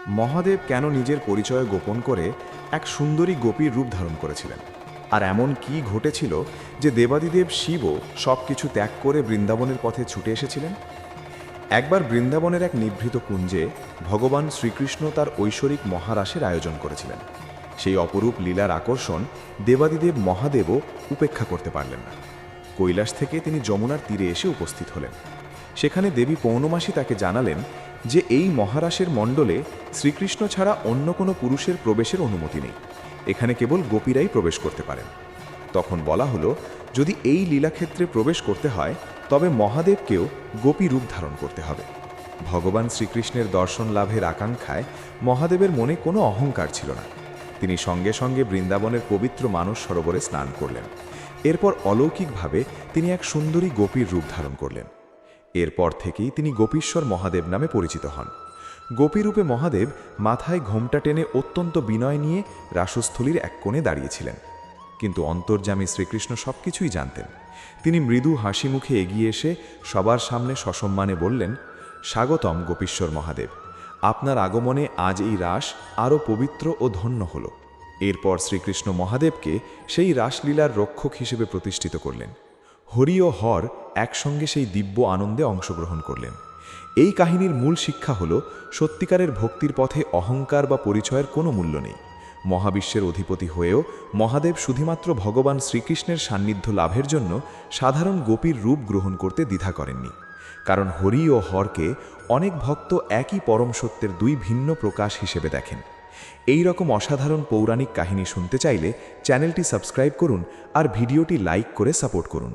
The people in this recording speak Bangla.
মহাদেব কেন নিজের পরিচয় গোপন করে এক সুন্দরী গোপীর রূপ ধারণ করেছিলেন, আর এমন কি ঘটেছিল যে দেবাদিদেব শিবও সব কিছু ত্যাগ করে বৃন্দাবনের পথে ছুটে এসেছিলেন? একবার বৃন্দাবনের এক নিভৃত কুঞ্জে ভগবান শ্রীকৃষ্ণ তার ঐশ্বরিক মহারাসের আয়োজন করেছিলেন। সেই অপরূপ লীলার আকর্ষণ দেবাদিদেব মহাদেবও উপেক্ষা করতে পারলেন না। কৈলাস থেকে তিনি যমুনার তীরে এসে উপস্থিত হলেন। সেখানে দেবী পৌর্ণমাসী তাকে জানালেন যে এই মহারাসের মণ্ডলে শ্রীকৃষ্ণ ছাড়া অন্য কোনো পুরুষের প্রবেশের অনুমতি নেই, এখানে কেবল গোপীরাই প্রবেশ করতে পারেন। তখন বলা হলো, যদি এই লীলাক্ষেত্রে প্রবেশ করতে হয় তবে মহাদেবকেও গোপী রূপ ধারণ করতে হবে। ভগবান শ্রীকৃষ্ণের দর্শন লাভের আকাঙ্ক্ষায় মহাদেবের মনে কোনো অহংকার ছিল না। তিনি সঙ্গে সঙ্গে বৃন্দাবনের পবিত্র মানস সরোবরে স্নান করলেন। এরপর অলৌকিকভাবে তিনি এক সুন্দরী গোপীর রূপ ধারণ করলেন। এরপর থেকেই তিনি গোপীশ্বর মহাদেব নামে পরিচিত হন। গোপীরূপে মহাদেব মাথায় ঘোমটা টেনে অত্যন্ত বিনয় নিয়ে রাসস্থলীর এক কোণে দাঁড়িয়েছিলেন। কিন্তু অন্তর্যামী শ্রীকৃষ্ণ সবকিছুই জানতেন। তিনি মৃদু হাসি মুখে এগিয়ে এসে সবার সামনে সসম্মানে বললেন, স্বাগতম গোপীশ্বর মহাদেব, আপনার আগমনে আজ এই রাস আরও পবিত্র ও ধন্য হল। এরপর শ্রীকৃষ্ণ মহাদেবকে সেই রাসলীলার রক্ষক হিসেবে প্রতিষ্ঠিত করলেন। হরি ও হর একসঙ্গে সেই দিব্য আনন্দে অংশগ্রহণ করলেন। এই কাহিনীর মূল শিক্ষা হল, সত্যিকারের ভক্তির পথে অহংকার বা পরিচয়ের কোনো মূল্য নেই। মহাবিশ্বের অধিপতি হয়েও মহাদেব শুধুমাত্র ভগবান শ্রীকৃষ্ণের সান্নিধ্য লাভের জন্য সাধারণ গোপীর রূপ গ্রহণ করতে দ্বিধা করেননি। কারণ হরি ও হরকে অনেক ভক্ত একই পরম সত্যের দুই ভিন্ন প্রকাশ হিসেবে দেখেন। এই রকম অসাধারণ পৌরাণিক কাহিনী শুনতে চাইলে চ্যানেলটি সাবস্ক্রাইব করুন আর ভিডিওটি লাইক করে সাপোর্ট করুন।